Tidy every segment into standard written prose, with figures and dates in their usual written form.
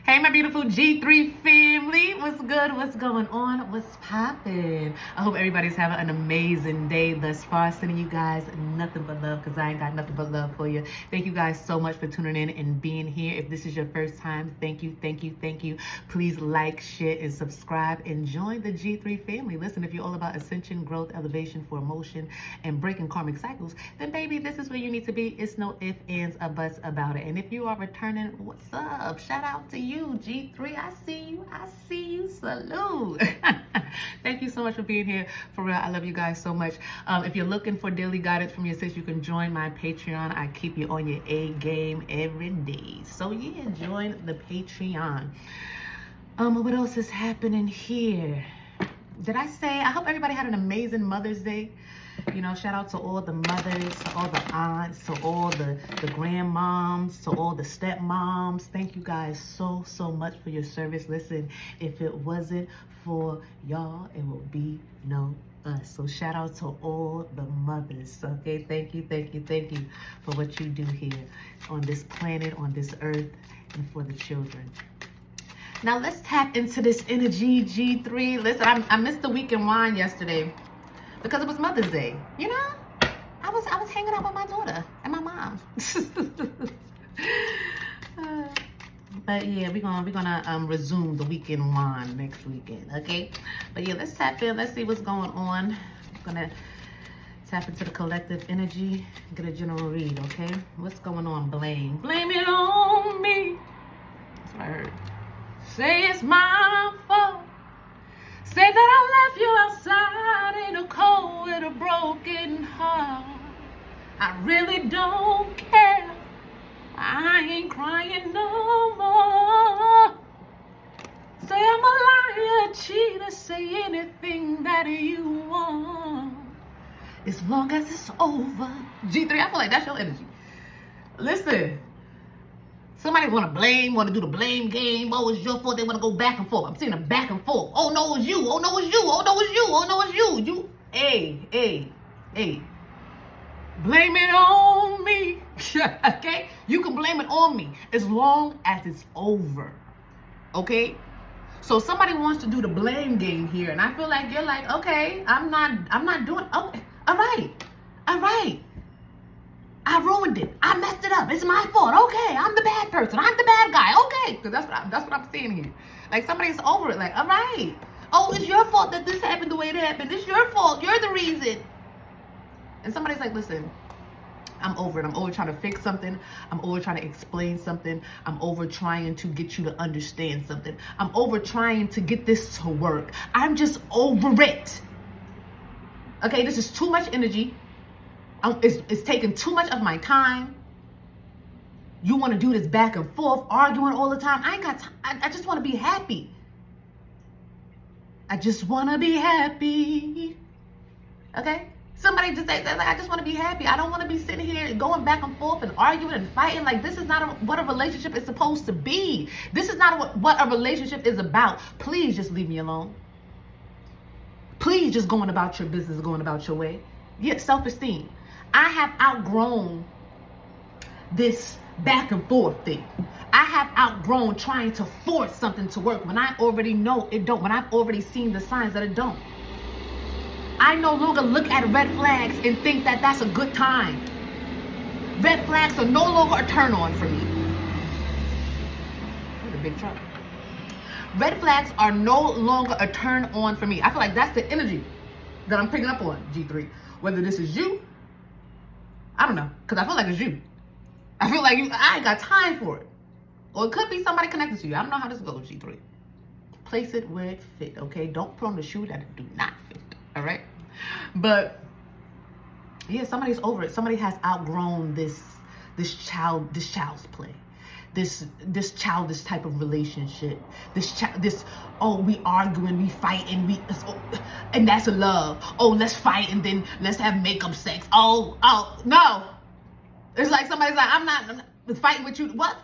Hey, my beautiful G3 family. What's good? What's going on? What's poppin'? I hope everybody's having an amazing day thus far. Sending you guys nothing but love because I ain't got nothing but love for you. Thank you guys so much for tuning in and being here. If this is your first time, thank you. Please like, share, and subscribe and join the G3 family. Listen, if you're all about ascension, growth, elevation, for emotion, and breaking karmic cycles, then baby, this is where you need to be. It's no ifs, ands, or buts about it. And if you are returning, what's up? Shout out to you, G3. I see you. Salute. Thank you so much for being here. For real, I love you guys so much. If you're looking for daily guidance from your sis, you can join my Patreon. I keep you on your A game every day. So yeah, join the Patreon. What else is happening here? Did I say, I hope everybody had an amazing Mother's Day. You know, shout out to all the mothers, to all the aunts, to all the grandmoms, to all the stepmoms. Thank you guys so much for your service. Listen, if it wasn't for y'all, it would be no us. So shout out to all the mothers. Okay, thank you for what you do here on this planet, on this earth, and for the children. Now let's tap into this energy, G3. Listen, I missed the weekend wine yesterday because it was Mother's Day. You know, I was hanging out with my daughter and my mom. But yeah, we're gonna resume the weekend wine next weekend, okay? But yeah, let's tap in. Let's see what's going on. I'm gonna tap into the collective energy, get a general read, okay? What's going on? Blame it on me. That's what I heard. Say it's my fault. Say that I left you outside in a cold with a broken heart. I really don't care. I ain't crying no more. Say I'm a liar, cheater, say anything that you want. As long as it's over. G3, I feel like that's your energy. Listen. Somebody want to do the blame game. Oh, it's your fault. They want to go back and forth. I'm seeing a back and forth. Oh, no, it's you. Oh, no, it's you. Oh, no, it's you. Oh, no, it's you. Hey. Blame it on me. Okay? You can blame it on me as long as it's over. Okay? So somebody wants to do the blame game here, and I feel like you're like, okay, I'm not doing. Oh, all right. I ruined it. I messed it up. It's my fault. Okay, I'm the bad person. I'm the bad guy. Okay, because that's what I'm seeing here. Like somebody's over it. Like, all right. Oh, it's your fault that this happened the way it happened. It's your fault. You're the reason. And somebody's like, listen, I'm over it. I'm over trying to fix something. I'm over trying to explain something. I'm over trying to get you to understand something. I'm over trying to get this to work. I'm just over it. Okay, this is too much energy. It's taking too much of my time. You want to do this back and forth, arguing all the time. I ain't got time. I just want to be happy. I just want to be happy. Okay? Somebody just say that. Like, I just want to be happy. I don't want to be sitting here going back and forth and arguing and fighting. Like, this is not what a relationship is supposed to be. This is not what a relationship is about. Please just leave me alone. Please just going about your business, going about your way. Yeah, self-esteem. I have outgrown this back and forth thing. I have outgrown trying to force something to work when I already know it don't, when I've already seen the signs that it don't. I no longer look at red flags and think that that's a good time. Red flags are no longer a turn on for me. That's a big truck. Red flags are no longer a turn on for me. I feel like that's the energy that I'm picking up on, G3. Whether this is you, I don't know, because I feel like it's you. I feel like I ain't got time for it. Or it could be somebody connected to you. I don't know how this goes, G3. Place it where it fit, okay? Don't put on the shoe that it do not fit, all right? But, yeah, somebody's over it. Somebody has outgrown this child's play. This childish type of relationship. We arguing, we fighting, and that's love. Oh, let's fight and then let's have makeup sex. Oh, no. It's like somebody's like, I'm not fighting with you. What?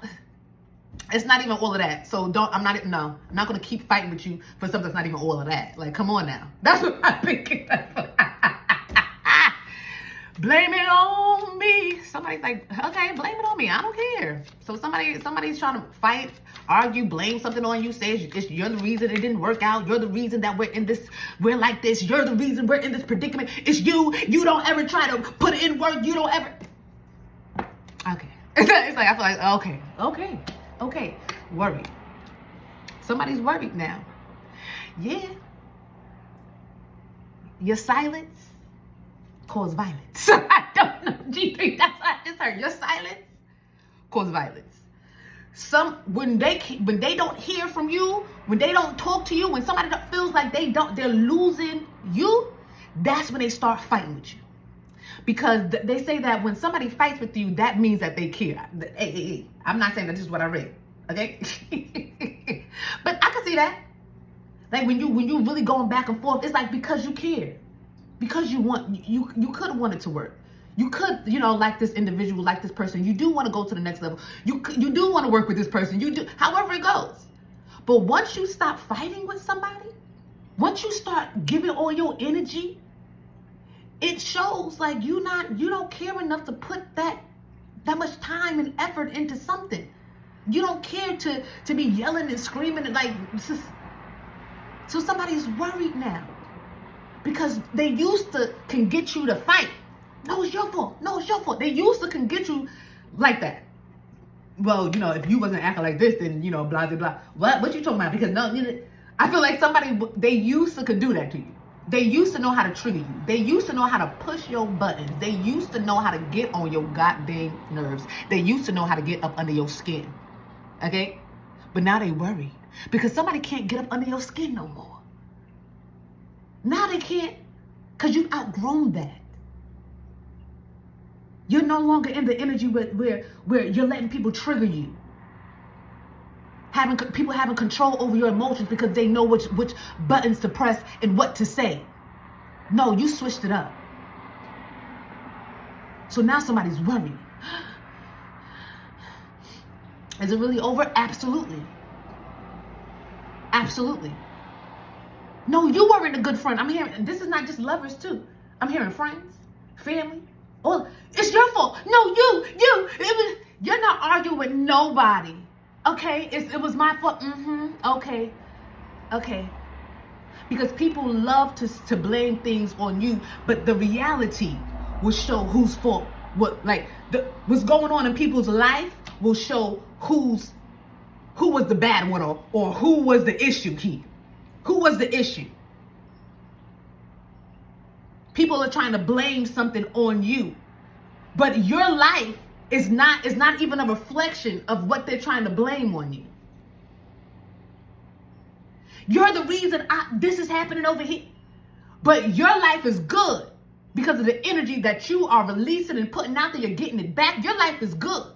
It's not even all of that. So I'm not gonna keep fighting with you for something that's not even all of that. Like, come on now. That's what I'm thinking. blame it on me. Somebody's like, okay, blame it on me. I don't care. So somebody's trying to fight, argue, blame something on you, says you're the reason it didn't work out. You're the reason that we're like this. You're the reason we're in this predicament. It's you. You don't ever try to put in work. You don't ever. Okay. It's like, I feel like, okay. Worried. Somebody's worried now. Yeah. Your silence cause violence. I don't know. G3, that's what I just heard. Your silence cause violence. When they don't hear from you, when they don't talk to you, when somebody feels like they're losing you, that's when they start fighting with you. Because they say that when somebody fights with you, that means that they care. Hey. I'm not saying that this is what I read, okay? But I can see that. Like when you really going back and forth, it's like because you care. Because you could want it to work. You could, like this individual, like this person. You do want to go to the next level. You do want to work with this person. You do, however it goes. But once you stop fighting with somebody, once you start giving all your energy, it shows like you don't care enough to put that much time and effort into something. You don't care to be yelling and screaming and like. So somebody's worried now because they used to can get you to fight. No, it's your fault. No, it's your fault. They used to can get you like that. Well, if you wasn't acting like this, then blah blah blah. What you talking about? Because I feel like they used to could do that to you. They used to know how to trigger you. They used to know how to push your buttons. They used to know how to get on your goddamn nerves. They used to know how to get up under your skin. Okay? But now they worried because somebody can't get up under your skin no more. Now they can't because you've outgrown that. You're no longer in the energy where you're letting people trigger you. People having control over your emotions because they know which buttons to press and what to say. No, you switched it up. So now somebody's worried. Is it really over? Absolutely. Absolutely. No, you weren't a good friend. I'm hearing, this is not just lovers too. I'm hearing friends, family. Oh, it's your fault. No, you're not arguing with nobody. Okay, it was my fault. Okay. Because people love to blame things on you, but the reality will show whose fault. What's going on in people's life will show who was the bad one or who was the issue here. Who was the issue? People are trying to blame something on you, but your life is not even a reflection of what they're trying to blame on you. You're the reason this is happening over here. But your life is good because of the energy that you are releasing and putting out there. You're getting it back. Your life is good.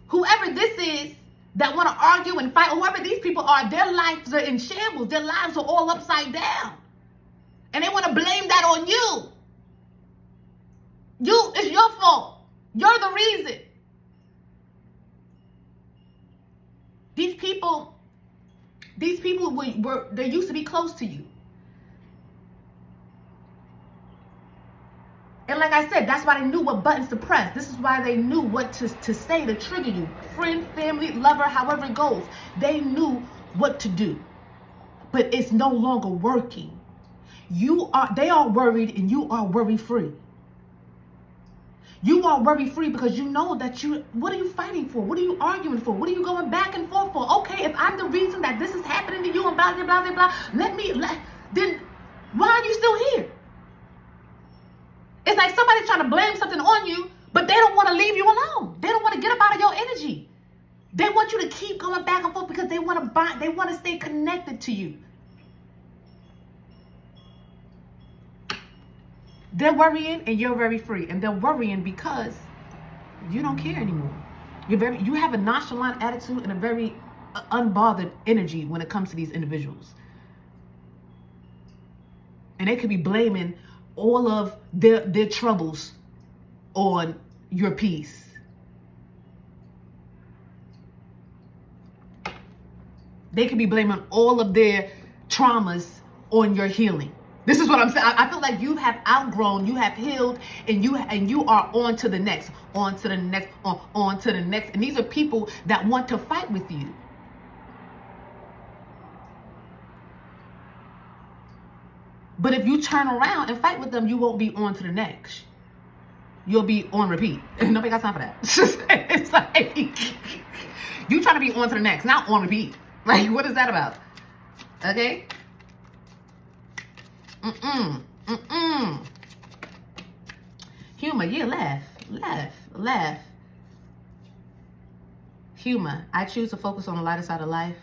Whoever this is that want to argue and fight, whoever these people are, their lives are in shambles. Their lives are all upside down. And they want to blame that on you. It's your fault. You're the reason. These people they used to be close to you. And like I said, that's why they knew what buttons to press. This is why they knew what to say to trigger you. Friend, family, lover, however it goes. They knew what to do. But it's no longer working. They are worried and you are worry-free. You are worry-free because you know that what are you fighting for? What are you arguing for? What are you going back and forth for? Okay, if I'm the reason that this is happening to you and blah, blah, blah, blah, then why are you still here? It's like somebody trying to blame something on you, but they don't want to leave you alone. They don't want to get up out of your energy. They want you to keep going back and forth because they want to stay connected to you. They're worrying and you're very free. And they're worrying because you don't care anymore. You have a nonchalant attitude and a very unbothered energy when it comes to these individuals. And they could be blaming all of their troubles on your peace. They could be blaming all of their traumas on your healing. This is what I'm saying. I feel like you have outgrown, you have healed, and you are on to the next, on to the next, on to the next. And these are people that want to fight with you. But if you turn around and fight with them, you won't be on to the next. You'll be on repeat. Nobody got time for that. It's like you trying to be on to the next, not on repeat. Like, what is that about? Okay? Humor, yeah, laugh. Humor, I choose to focus on the lighter side of life.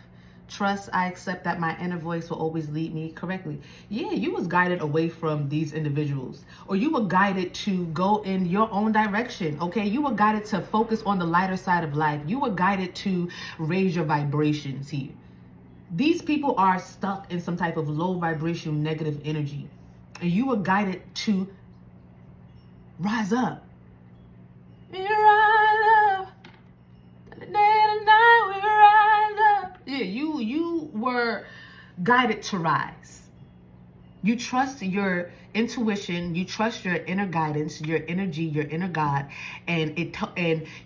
Trust, I accept that my inner voice will always lead me correctly. Yeah, you was guided away from these individuals, or you were guided to go in your own direction, okay? You were guided to focus on the lighter side of life. You were guided to raise your vibrations here. These people are stuck in some type of low vibration, negative energy, and you were guided to rise up. We rise up. The day and the night, we rise up. Yeah, you were guided to rise. You trust your intuition, you trust your inner guidance, your energy, your inner God, and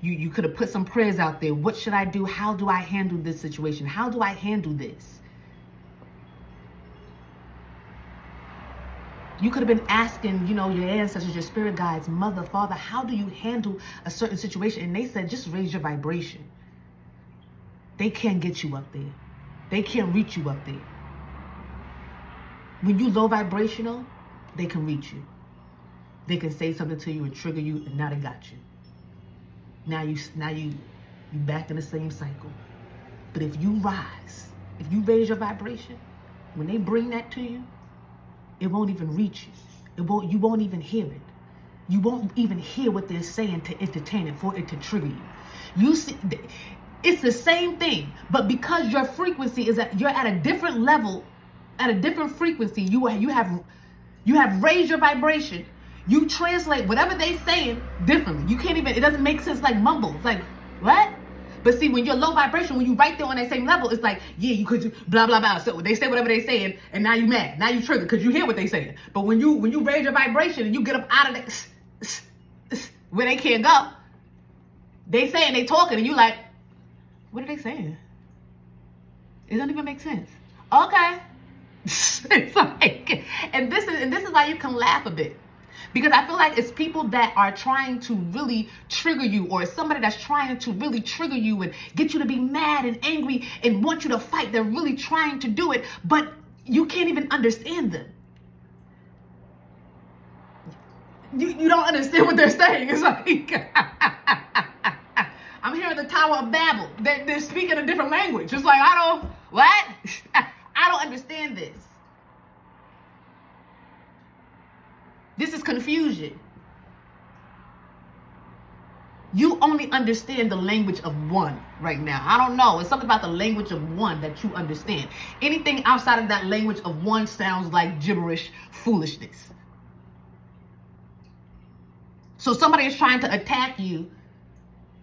you could have put some prayers out there. What should I do? How do I handle this situation? How do I handle this? You could have been asking, your ancestors, your spirit guides, mother, father, how do you handle a certain situation? And they said, just raise your vibration. They can't get you up there. They can't reach you up there. When you low vibrational, they can reach you. They can say something to you and trigger you, and now they got you. Now you back in the same cycle. But if you rise, if you raise your vibration, when they bring that to you, it won't even reach you. You won't even hear it. You won't even hear what they're saying to entertain it, for it to trigger you. You see, it's the same thing, but because your frequency is you're at a different level, at a different frequency, you have raised your vibration. You translate whatever they saying differently. You can't even, it doesn't make sense, like mumble. It's like, what? But see, when you're low vibration, when you right there on that same level, it's like, yeah, you could blah, blah, blah. So they say whatever they saying, and now you mad. Now you triggered because you hear what they saying. But when you raise your vibration and you get up out of that, where they can't go, they saying, they talking, and you like, what are they saying? It doesn't even make sense. Okay. It's like, and this is why you can laugh a bit. Because I feel like it's people that are trying to really trigger you, or it's somebody that's trying to really trigger you and get you to be mad and angry and want you to fight. They're really trying to do it, but you can't even understand them. You don't understand what they're saying. It's like, I'm hearing the Tower of Babel. They're speaking a different language. It's like, what? I don't understand this. This is confusion. You only understand the language of one right now. I don't know. It's something about the language of one that you understand. Anything outside of that language of one sounds like gibberish foolishness. So somebody is trying to attack you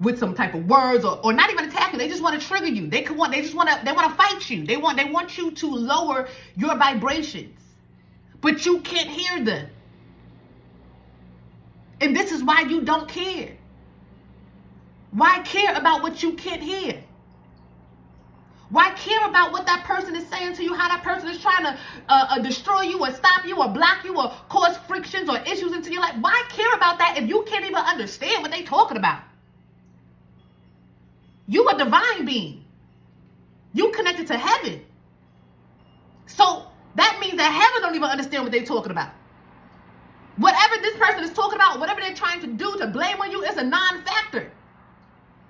with some type of words, or not even attack you. They just want to trigger you. They want to fight you. They want you to lower your vibrations, but you can't hear them. And this is why you don't care. Why care about what you can't hear? Why care about what that person is saying to you, how that person is trying to destroy you or stop you or block you or cause frictions or issues into your life? Why care about that if you can't even understand what they're talking about? You a divine being. You connected to heaven. So that means that heaven don't even understand what they're talking about. Whatever this person is talking about, whatever they're trying to do to blame on you, is a non-factor.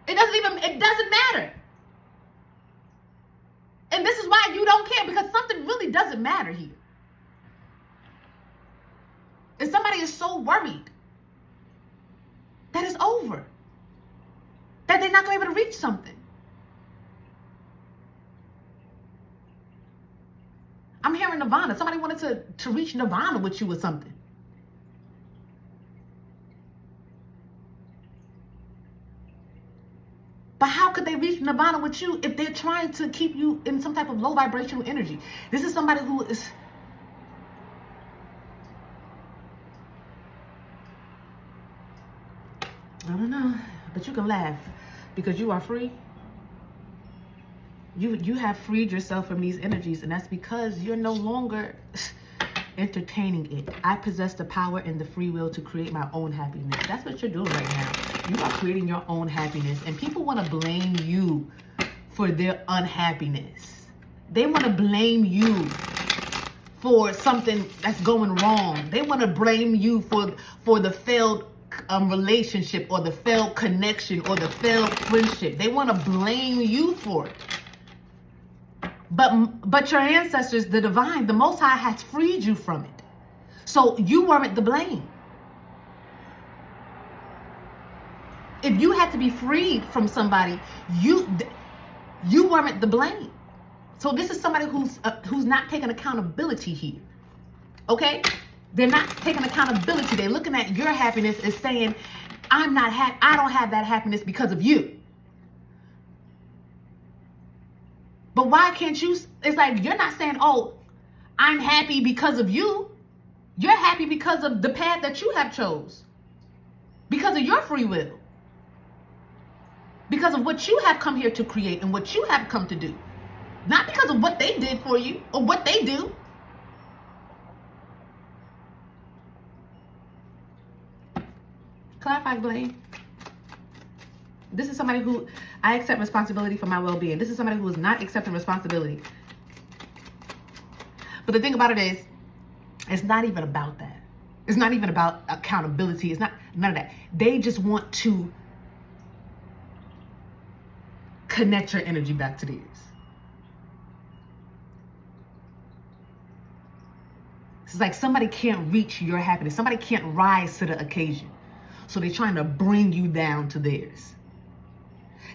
It doesn't matter. And this is why you don't care, because something really doesn't matter here. And somebody is so worried that it's over, that they're not going to be able to reach something. I'm hearing Nirvana. Somebody wanted to reach Nirvana with you or something. But how could they reach Nirvana with you if they're trying to keep you in some type of low vibrational energy? This is somebody who is But you can laugh because you are free. You have freed yourself from these energies, and that's because you're no longer entertaining it. I possess the power and the free will to create my own happiness. That's what you're doing right now. You are creating your own happiness, and people want to blame you for their unhappiness. They want to blame you for something that's going wrong. They want to blame you for the failed relationship, or the failed connection, or the failed friendship. They want to blame you for it. But your ancestors, the divine, the Most High, has freed you from it. So you weren't the blame. If you had to be freed from somebody, you weren't the blame. So this is somebody who's not taking accountability here. Okay? They're not taking accountability. They're looking at your happiness as saying, I'm not happy. I don't have that happiness because of you. But why can't you? It's like you're not saying, oh, I'm happy because of you. You're happy because of the path that you have chose. Because of your free will. Because of what you have come here to create and what you have come to do. Not because of what they did for you or what they do. Clarify, blame. This is somebody who, I accept responsibility for my well-being. This is somebody who is not accepting responsibility. But the thing about it is, it's not even about that. It's not even about accountability. It's not, none of that. They just want to connect your energy back to theirs. It's like somebody can't reach your happiness. Somebody can't rise to the occasion. So they're trying to bring you down to theirs.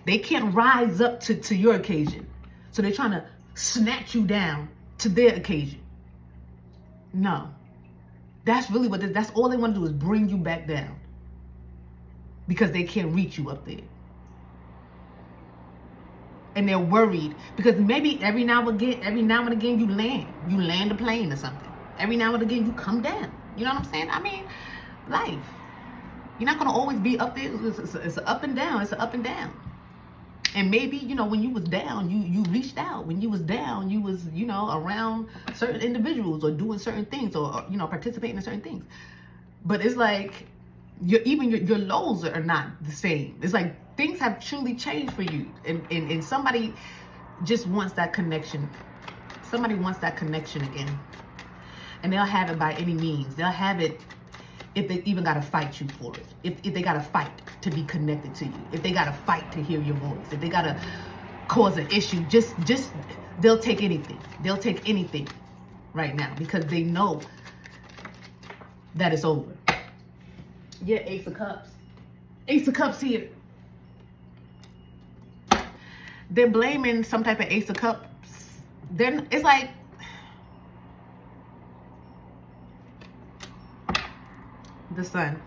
They can't rise up to your occasion. So they're trying to snatch you down to their occasion. No. That's really what that's all they want to do, is bring you back down. Because they can't reach you up there. And they're worried because maybe every now and again you land a plane or something. Every now and again you come down. You know what I'm saying? I mean, life. You're not going to always be up there. It's an up and down. It's an up and down. And maybe, when you was down, you reached out. When you was down, you was, around certain individuals or doing certain things or participating in certain things. But it's like your lows are not the same. It's like things have truly changed for you. And somebody just wants that connection. Somebody wants that connection again. And they'll have it by any means. They'll have it if they even got to fight you for it. If they got to fight to be connected to you. If they got to fight to hear your voice. If they got to cause an issue. Just they'll take anything. They'll take anything right now because they know that it's over. Yeah, Ace of Cups. Ace of Cups here. They're blaming some type of Ace of Cups. It's like, the Sun.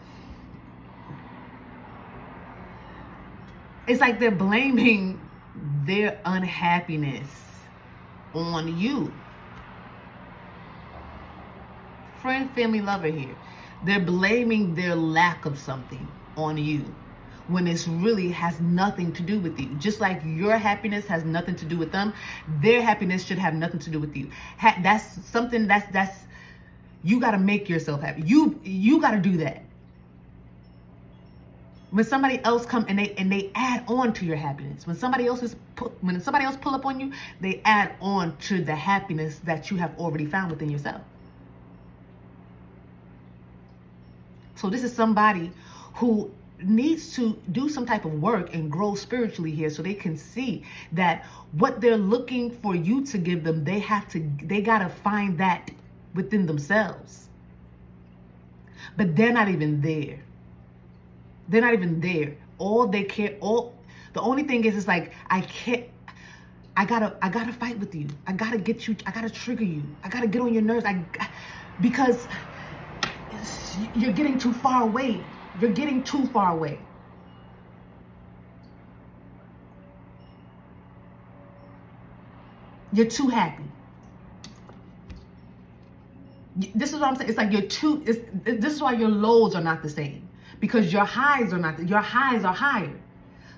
It's like they're blaming their unhappiness on you. Friend, family, lover here. They're blaming their lack of something on you when it really has nothing to do with you. Just like your happiness has nothing to do with them, their happiness should have nothing to do with you. That's something that's you got to make yourself happy. You got to do that. When somebody else come and they add on to your happiness. When somebody else pull up on you, they add on to the happiness that you have already found within yourself. So this is somebody who needs to do some type of work and grow spiritually here so they can see that what they're looking for you to give them, they got to find that within themselves. But they're not even there. They're not even there. The only thing is like, I gotta fight with you. I gotta get you, I gotta trigger you. I gotta get on your nerves. Because you're getting too far away. You're getting too far away. You're too happy. This is what I'm saying. It's like this is why your lows are not the same. because your highs are not, your highs are higher.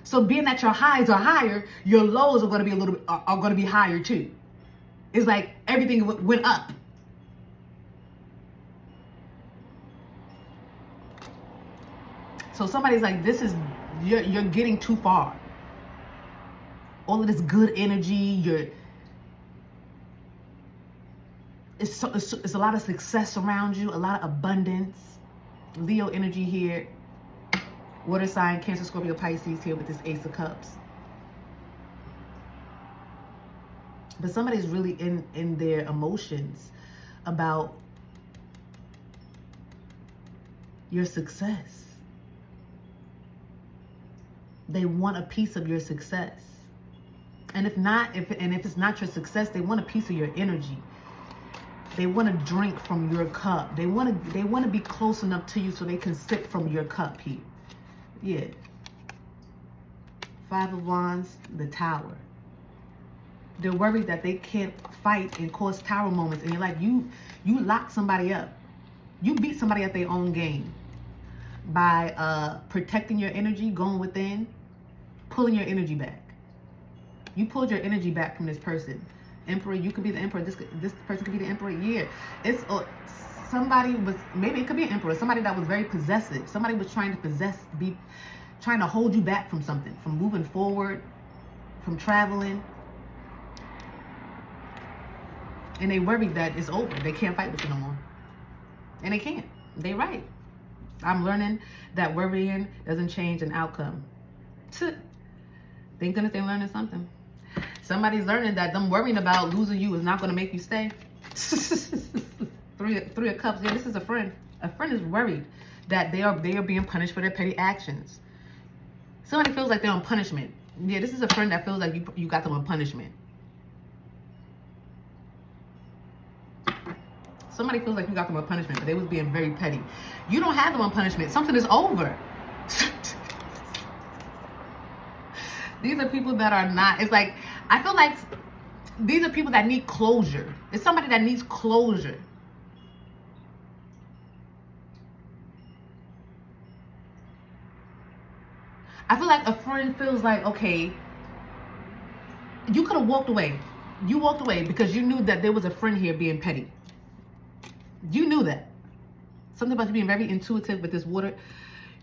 So being that your highs are higher, your lows are going to be are going to be higher too. It's like everything went up. So somebody's like, this is, you're getting too far. All of this good energy, it's a lot of success around you, a lot of abundance. Leo energy here. Water sign, Cancer, Scorpio, Pisces here with this Ace of Cups. But somebody's really in their emotions about your success. They want a piece of your success. And if it's not your success, they want a piece of your energy. They want to drink from your cup. They want to be close enough to you so they can sip from your cup here. Yeah. Five of Wands, the Tower. They're worried that they can't fight and cause tower moments. And you're like, you lock somebody up. You beat somebody at their own game by protecting your energy, going within, pulling your energy back. You pulled your energy back from this person. Emperor, you could be the emperor. This person could be the emperor. Yeah. It's somebody was, maybe it could be an emperor, somebody that was very possessive. Somebody was trying to hold you back from something, from moving forward, from traveling. And they worried that it's over. They can't fight with you no more. And they can't. They right. I'm learning that worrying doesn't change an outcome. Thank goodness they're learning something. Somebody's learning that them worrying about losing you is not going to make you stay. Three of Cups. Yeah, this is a friend. A friend is worried that they are being punished for their petty actions. Somebody feels like they're on punishment. Yeah, this is a friend that feels like you got them on punishment. Somebody feels like you got them on punishment, but they was being very petty. You don't have them on punishment. Something is over. These are people that are not, it's like, I feel like these are people that need closure. It's somebody that needs closure. I feel like a friend feels like, okay, you could have walked away. You walked away because you knew that there was a friend here being petty. You knew that. Something about you being very intuitive with this water.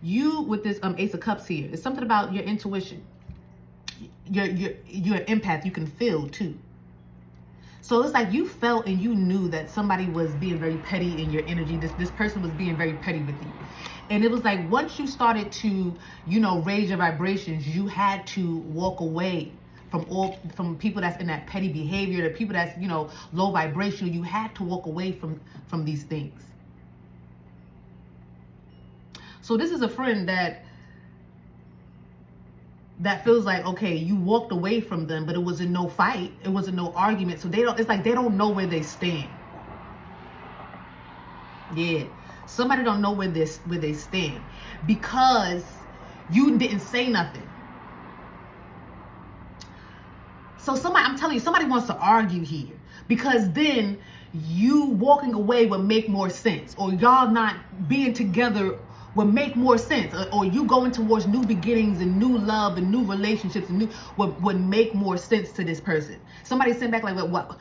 You with this Ace of Cups here. It's something about your intuition. You're an empath. You can feel too. So it's like you felt and you knew that somebody was being very petty in your energy. This person was being very petty with you. And it was like once you started to, raise your vibrations, you had to walk away from people that's in that petty behavior, the people that's, low vibrational. You had to walk away from these things. So this is a friend that feels like, okay, you walked away from them, but it wasn't no fight. It wasn't no argument. So it's like they don't know where they stand. Yeah. Somebody don't know where they stand because you didn't say nothing. So I'm telling you, somebody wants to argue here because then you walking away would make more sense, or y'all not being together would make more sense, or you going towards new beginnings and new love and new relationships and would make more sense to this person. Somebody sent back like, what?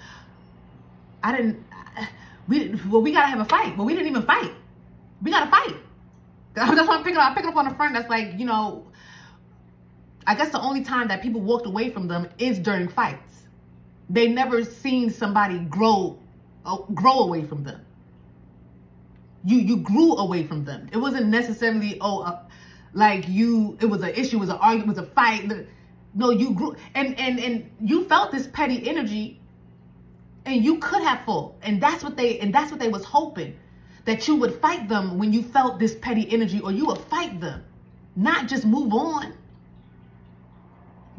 We gotta have a fight. Well, we didn't even fight. We gotta fight. That's why I'm picking up on a friend that's like, I guess the only time that people walked away from them is during fights. They never seen somebody grow away from them. You grew away from them. It wasn't necessarily, it was an issue, it was an argument, it was a fight. No, you grew, and you felt this petty energy, and you could have fought. And that's what they was hoping, that you would fight them when you felt this petty energy, or you would fight them, not just move on.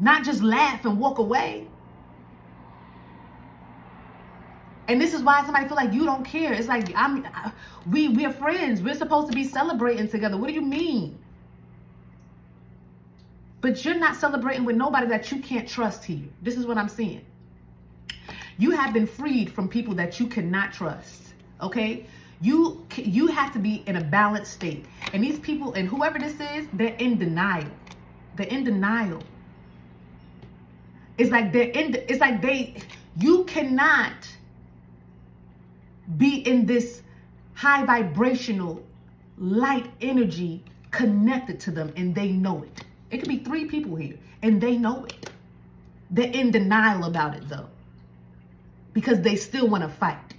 Not just laugh and walk away. And this is why somebody feel like you don't care. It's like, we're friends. We're supposed to be celebrating together. What do you mean? But you're not celebrating with nobody that you can't trust here. This is what I'm seeing. You have been freed from people that you cannot trust. Okay? You have to be in a balanced state. And these people, and whoever this is, they're in denial. They're in denial. It's like you cannot be in this high vibrational light energy connected to them, and they know it. It could be 3 people here and they know it. They're in denial about it though, because they still want to fight.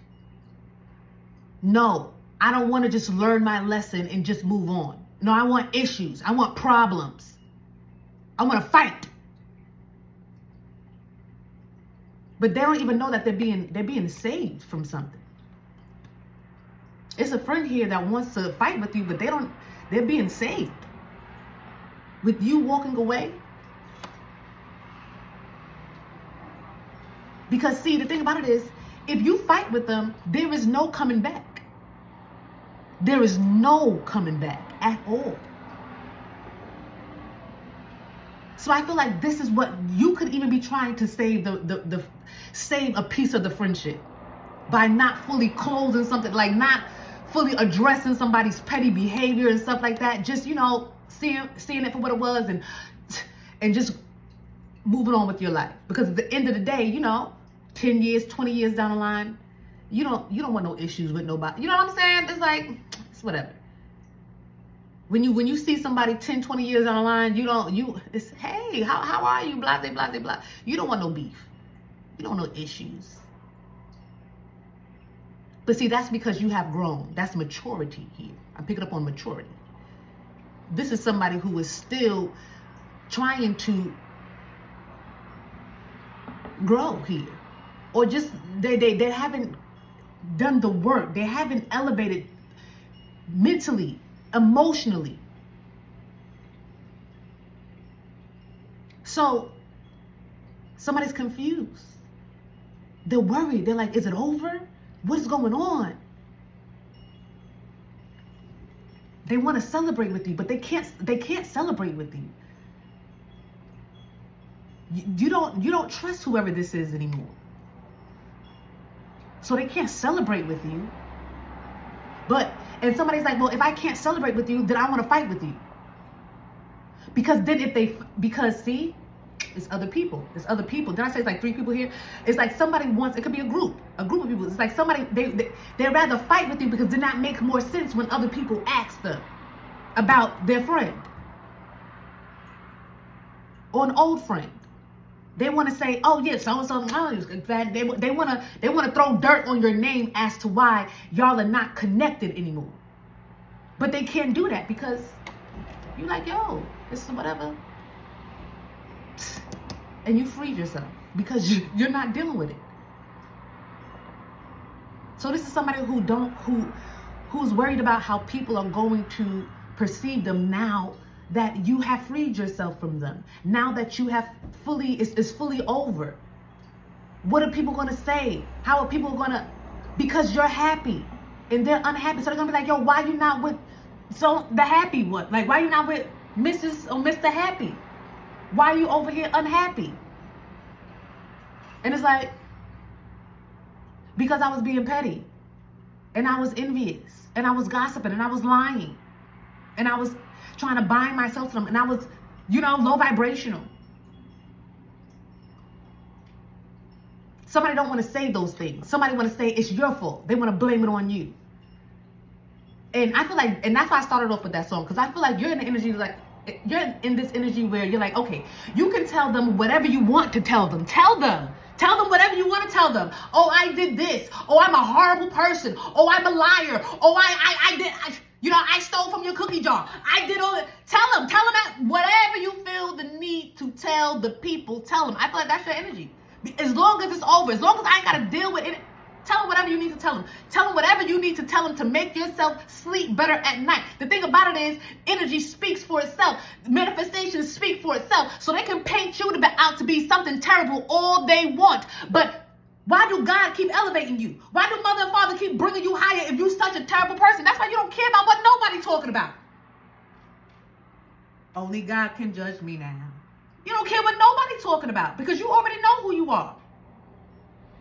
No, I don't want to just learn my lesson and just move on. No, I want issues. I want problems. I want to fight. But they don't even know that they're being saved from something. It's a friend here that wants to fight with you, but they're being saved. With you walking away. Because see, the thing about it is, if you fight with them, there is no coming back. There is no coming back at all. So I feel like this is what you could even be trying to save save a piece of the friendship by not fully closing something, like not fully addressing somebody's petty behavior and stuff like that. Just, seeing it for what it was and just moving on with your life. Because at the end of the day, 10 years, 20 years down the line, you don't want no issues with nobody. You know what I'm saying? It's like, it's whatever. When you see somebody 10, 20 years down the line, it's, hey, how are you? Blah, blah, blah, blah. You don't want no beef. You don't want no issues. But see, that's because you have grown. That's maturity here. I'm picking up on maturity. This is somebody who is still trying to grow here. Or just, they haven't done the work. They haven't elevated mentally, emotionally. So somebody's confused. They're worried. They're like, is it over? What is going on? They want to celebrate with you, but they can't celebrate with you. You don't trust whoever this is anymore. So they can't celebrate with you. And somebody's like, well, if I can't celebrate with you, then I want to fight with you. Because see, it's other people. It's other people. Did I say it's like 3 people here? It's like somebody wants, it could be a group of people. It's like somebody, they'd rather fight with you because it did not make more sense when other people ask them about their friend or an old friend. They want to say, oh yeah, so-and-so, they want to throw dirt on your name as to why y'all are not connected anymore. But they can't do that because you're like, yo, this is whatever. And you freed yourself because you're not dealing with it. So this is somebody who's worried about how people are going to perceive them now that you have freed yourself from them. Now that you have it's fully over. What are people going to say? How are people going to, because you're happy and they're unhappy. So they're going to be like, yo, why you not with the happy one? Like, why you not with Mrs. or Mr. Happy? Why are you over here unhappy? And it's like, because I was being petty and I was envious and I was gossiping and I was lying and I was trying to bind myself to them and I was, low vibrational. Somebody don't want to say those things. Somebody want to say it's your fault. They want to blame it on you. And I feel like, and that's why I started off with that song, because I feel like you're in the energy, like, you're in this energy where you're like, okay, you can tell them whatever you want to tell them. Tell them whatever you want to tell them. Oh, I did this. Oh, I'm a horrible person. Oh, I'm a liar. Oh, I stole from your cookie jar. I did all that. Tell them that whatever you feel the need to tell the people, tell them. I feel like that's your energy. As long as it's over, as long as I ain't got to deal with it, tell them whatever you need to tell them. Tell them whatever you need to tell them to make yourself sleep better at night. The thing about it is, energy speaks for itself. Manifestations speak for itself. So they can paint you out to be something terrible all they want. But why do God keep elevating you? Why do mother and father keep bringing you higher if you're such a terrible person? That's why you don't care about what nobody's talking about. Only God can judge me now. You don't care what nobody's talking about because you already know who you are.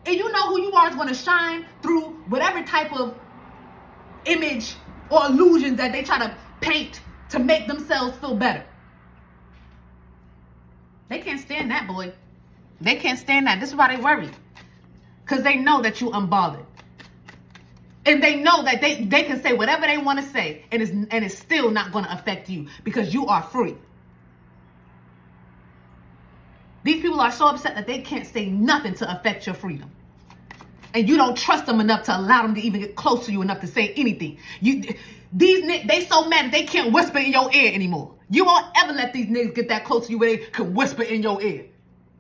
And you know who you are is going to shine through whatever type of image or illusions that they try to paint to make themselves feel better. They can't stand that, boy. They can't stand that. This is why they worry. Because they know that you unbothered. And they know that they can say whatever they want to say, and it's still not going to affect you because you are free. These people are so upset that they can't say nothing to affect your freedom. And you don't trust them enough to allow them to even get close to you enough to say anything. They so mad that they can't whisper in your ear anymore. You won't ever let these niggas get that close to you where they can whisper in your ear.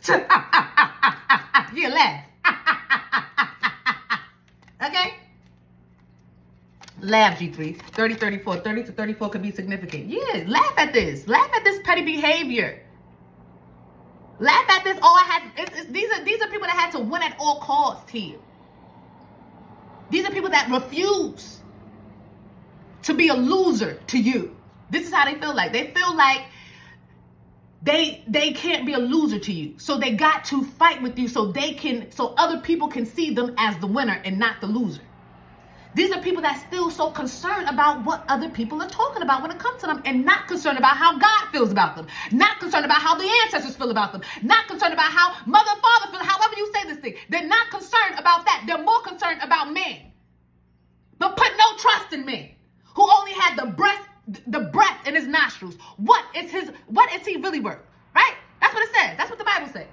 Yeah, laugh. Okay? Laugh, G3. 30, 34. 30 to 34 could be significant. Yeah, laugh at this. Laugh at this petty behavior. Laugh at this. These are people that had to win at all costs here. These are people that refuse to be a loser to you. This is how they feel like. They feel like they can't be a loser to you. So they got to fight with you so other people can see them as the winner and not the loser. These are people that's still so concerned about what other people are talking about when it comes to them, and not concerned about how God feels about them, not concerned about how the ancestors feel about them, not concerned about how mother and father feel, however you say this thing. They're not concerned about that. They're more concerned about man. But put no trust in man, who only had the breath in his nostrils. What is he really worth? Right? That's what it says. That's what the Bible says.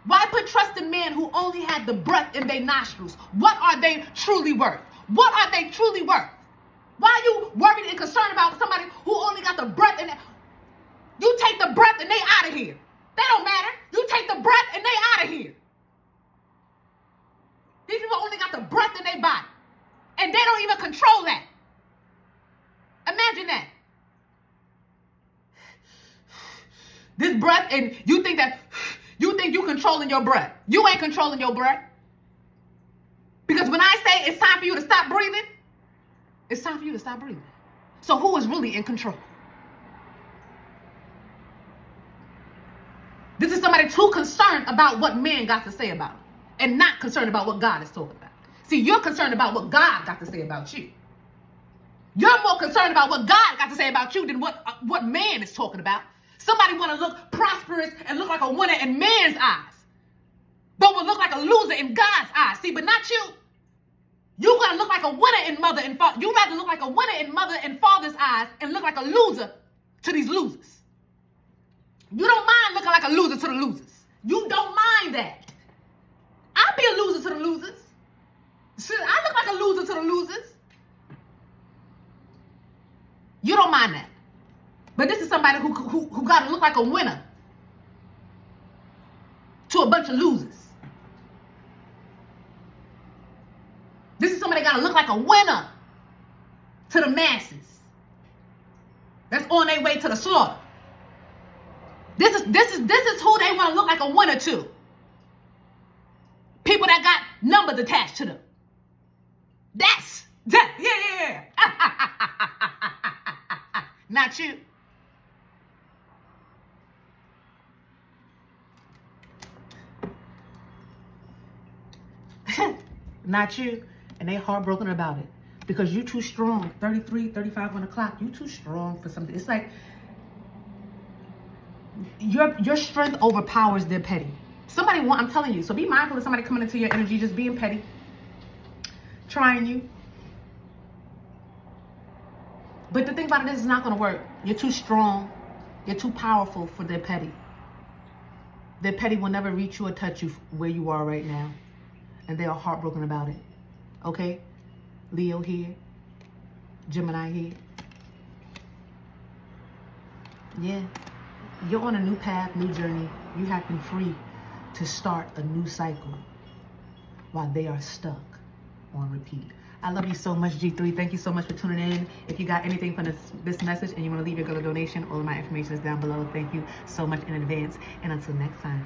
Why put trust in men who only had the breath in their nostrils? What are they truly worth? What are they truly worth? Why are you worried and concerned about somebody who only got the breath in it? You take the breath and they out of here. They don't matter. You take the breath and they out of here. These people only got the breath in their body. And they don't even control that. Imagine that. This breath, and you think you controlling your breath. You ain't controlling your breath. Because when I say it's time for you to stop breathing, it's time for you to stop breathing. So who is really in control? This is somebody too concerned about what man got to say about him, and not concerned about what God is talking about. See, you're concerned about what God got to say about you. You're more concerned about what God got to say about you than what man is talking about. Somebody want to look prosperous and look like a winner in man's eyes, but will look like a loser in God's eyes. See, but not you. You gotta look like a winner in mother and father. You rather look like a winner in mother and father's eyes and look like a loser to these losers. You don't mind looking like a loser to the losers. You don't mind that. I'll be a loser to the losers. I look like a loser to the losers. You don't mind that. But this is somebody who got to look like a winner to a bunch of losers. This is somebody got to look like a winner to the masses that's on their way to the slaughter. This is who they want to look like a winner to. People that got numbers attached to them. Yeah. Not you. Not you. And they heartbroken about it. Because you too strong. 33, 35 on the clock. You too strong for something. It's like your strength overpowers their petty. I'm telling you. So be mindful of somebody coming into your energy just being petty. Trying you. But the thing about it is, it's not going to work. You're too strong. You're too powerful for their petty. Their petty will never reach you or touch you where you are right now. And they are heartbroken about it. Okay? Leo here. Gemini here. Yeah. You're on a new path, new journey. You have been free to start a new cycle while they are stuck on repeat. I love you so much, G3. Thank you so much for tuning in. If you got anything from this message and you want to leave your girl a donation, all of my information is down below. Thank you so much in advance. And until next time,